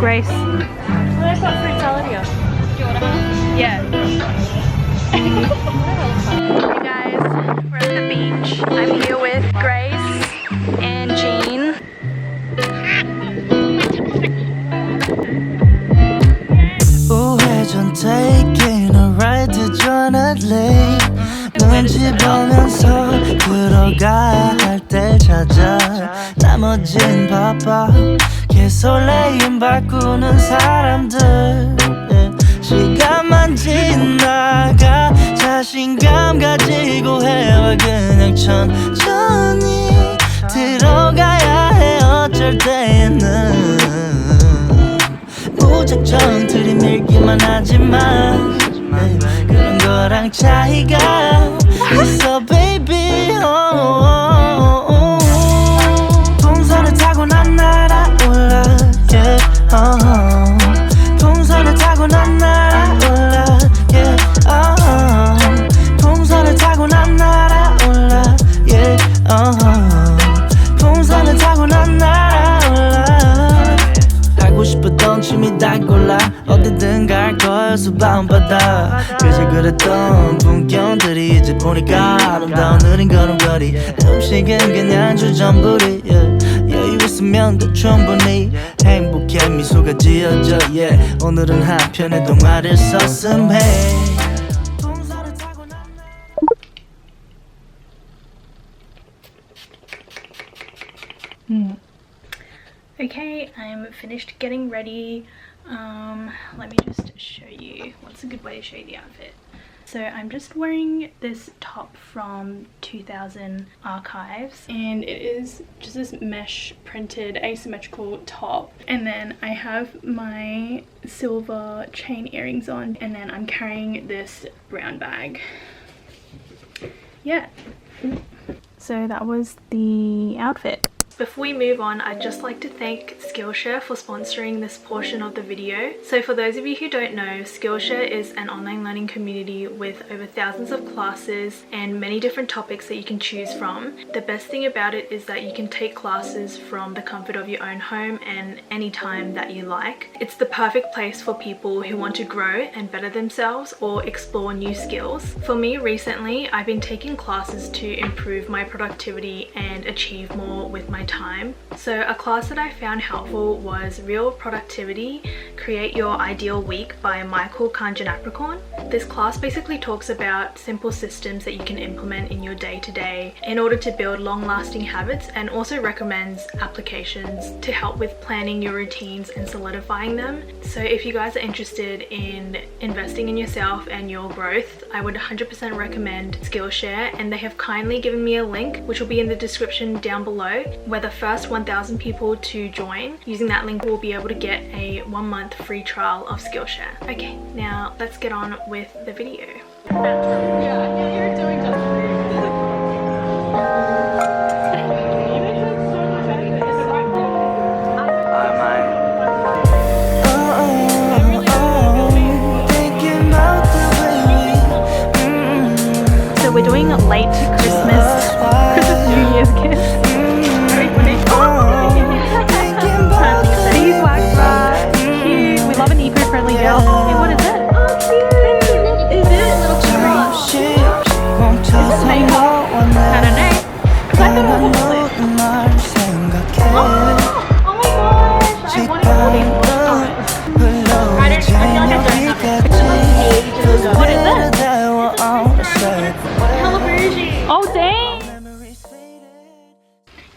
Grace. Well, I've got fruit salad here. Do you want to have? Yeah. Hey guys, we're at the beach. I'm here with Grace and Jean. 우회전 taking a ride to join a lake. 눈치 보면서 들어가야 할 때 찾아. 나머진 바빠 개설레임 바꾸는 사람들. 시간만 지나가 자신감 가지고 해와 그냥 천천히 들어가야 해. 어쩔 때에는 무작정 들이밀기만 하지만 그런 거랑 차이가 있어 baby. 동선을 타고 난 날아올라 yeah. 동선을 타고 난 날아올라 yeah. 동선을 타고 난 날아올라 yeah. 동선을 타고 난 날아올라. 하고 싶었던 취미 다 골라 어디든 갈 거야 수박은 바다. 그저 그랬던 풍경들이 이제 보니까 아름다운 느린 걸음걸이. 음식은 그냥 주전부리 여유 있으면 더 충분히 행복해 미소가 지어져 yeah. 오늘은 한 편의 동화를 썼음 해. Okay, I'm finished getting ready. Let me just show you what's a good way to show you the outfit. So I'm just wearing this top from 2000 Archives, and it is just this mesh printed asymmetrical top, and then I have my silver chain earrings on, and then I'm carrying this brown bag. Yeah, so that was the outfit. Before we move on, I'd just like to thank Skillshare for sponsoring this portion of the video. So for those of you who don't know, Skillshare is an online learning community with over thousands of classes and many different topics that you can choose from. The best thing about it is that you can take classes from the comfort of your own home and any time that you like. It's the perfect place for people who want to grow and better themselves or explore new skills. For me recently, I've been taking classes to improve my productivity and achieve more with my time. So a class that I found helpful was Real Productivity, Create Your Ideal Week by Michael Kanjanapricorn. This class basically talks about simple systems that you can implement in your day-to-day in order to build long-lasting habits, and also recommends applications to help with planning your routines and solidifying them. So if you guys are interested in investing in yourself and your growth, I would 100% recommend Skillshare, and they have kindly given me a link which will be in the description down below. We're the first 1,000 people to join. Using that link, we'll be able to get a 1-month free trial of Skillshare. Okay, now let's get on with the video. Yeah, you're doing just So we're doing a late Christmas New Year's kiss. Very funny. These wax bras, cute. We love an eco-friendly gel. Hey, what is it? Oh, cute. Is it a little cute? Is this makeup? I don't know. Because I thought it was a lip. Oh my gosh. I wanted all these lip colors. I feel like I don't have it. What is it? Oh dang!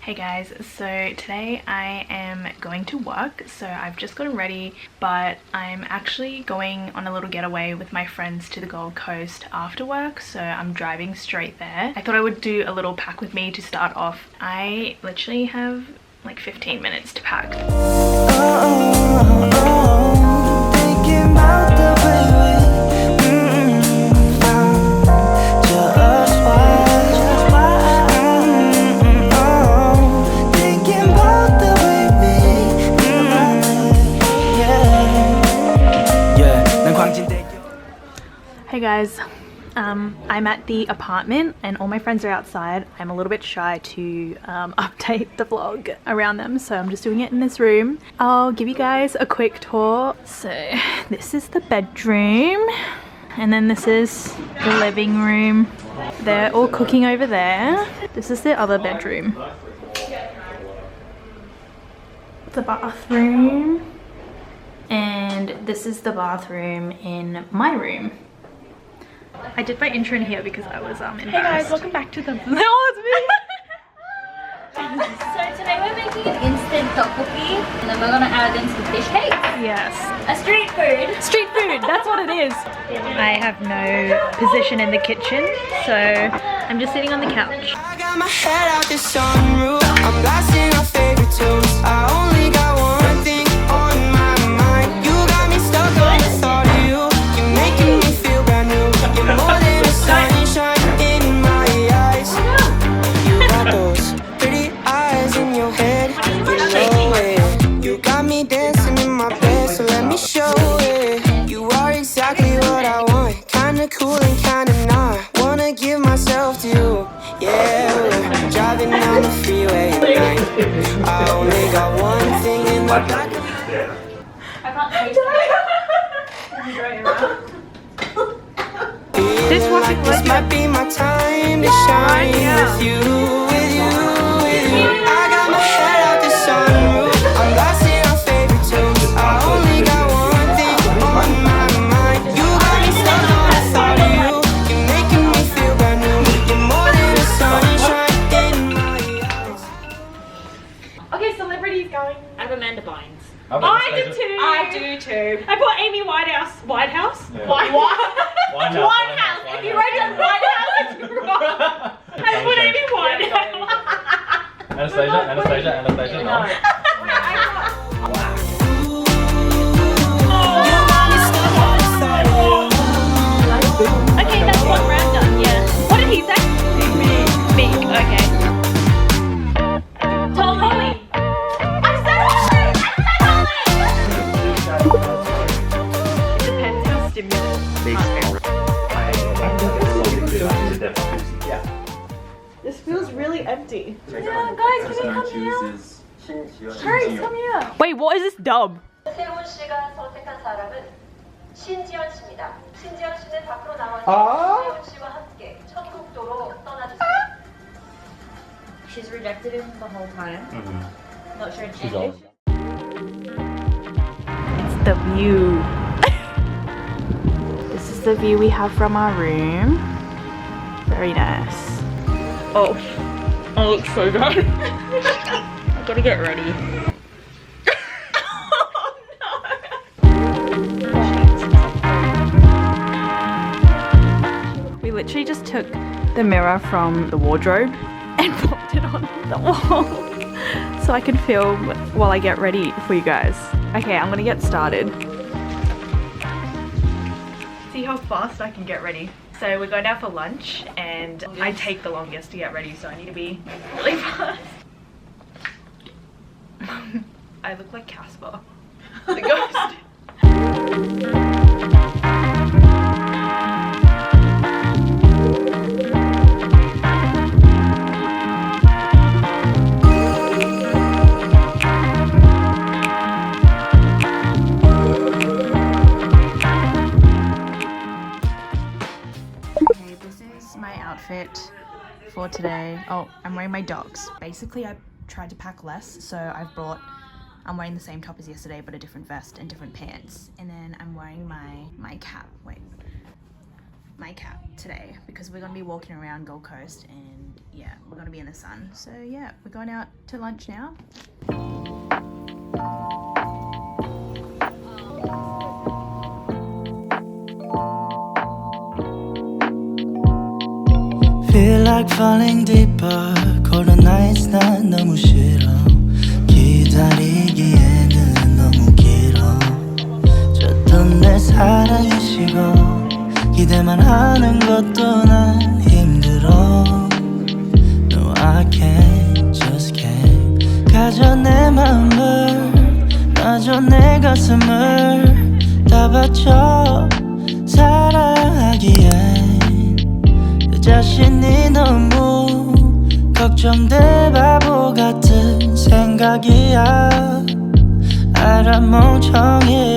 Hey guys, so today I am going to work, so I've just gotten ready, but I'm actually going on a little getaway with my friends to the Gold Coast after work, so I'm driving straight there. I thought I would do a little pack with me to start off. I literally have like 15 minutes to pack. Hey guys, I'm at the apartment and all my friends are outside. I'm a little bit shy to update the vlog around them, so I'm just doing it in this room. I'll give you guys a quick tour. So this is the bedroom, and then this is the living room. They're all cooking over there. This is the other bedroom. The bathroom. And this is the bathroom in my room. I did my intro in here because I was embarrassed. Hey guys, welcome back to the vlog. So today we're making an instant tteokbokki, and then we're gonna add in some fish cakes. Yes. A street food. Street food, that's what it is. I have no position in the kitchen, so I'm just sitting on the couch. I got my head out the sunroof. I'm blasting our favorite tunes. I only got one thing on my mind. You got me stuck on the thought of you. You're making me feel brand new. You're more than a sunshine in my eyes. You got those pretty eyes in your head. You know it. You got me dancing in my bed, so let me show it. You are exactly what I want. Kinda cool and kinda not. Wanna give myself to you. Yeah, we're driving down the freeway at night. I only got one thing in the back of I can't taste This might be my time to shine with you, with you, with you. I got my head out the sunroof. I'm blasting our favorite tunes. I only got one thing on my mind. You got me stuck on the thought of you. You're making me feel brand new. You're more than a sunshine in my eyes. Okay, celebrities going. I have Amanda Bynes. I do too. I do too. I put Amy Whitehouse. Whitehouse? Yeah. Whitehouse. If you write it Whitehouse, it's wrong. I put Amy Whitehouse. Anastasia, no. Okay, that's one round done, yeah. What did he say? Meek, okay. Tom Holly. I said Holly! Depends how stimulated. This feels really empty. Yeah, guys, can you come here? Hurry, come here. Wait, what is this dub? 세훈 씨가 선택한 사람은 신지연 씨입니다. 신지연 씨는 밖으로 나와서 세훈 씨와 함께 천국도로 떠나주세요. She's rejected him the whole time. Not sure it's She's old. It's the view. This is the view we have from our room. Very nice. Oh, I look so bad. I gotta get ready. We literally just took the mirror from the wardrobe and popped it on the wall so I can film while I get ready for you guys. Okay, I'm gonna get started. See how fast I can get ready. So we're going out for lunch and I take the longest to get ready, so I need to be really fast. I look like Casper, the ghost. Outfit for today. Oh, I'm wearing my dogs. Basically, I tried to pack less, so I'm wearing the same top as yesterday, but a different vest and different pants. And then I'm wearing my cap. Wait, my cap today because we're gonna be walking around Gold Coast, and yeah, we're gonna be in the sun. So yeah, we're going out to lunch now. Feel like falling deeper. Cold nights 난 너무 싫어. 기다리기에는 너무 길어. 줬던 내 사랑이 식어. 기대만 하는 것도 난 힘들어. No, I can't, just can't. 가져 내 마음을, 놔줘 내 가슴을 다 바쳐 사랑하기엔 자신이 너무 걱정돼 바보 같은 생각이야 알아 멍청해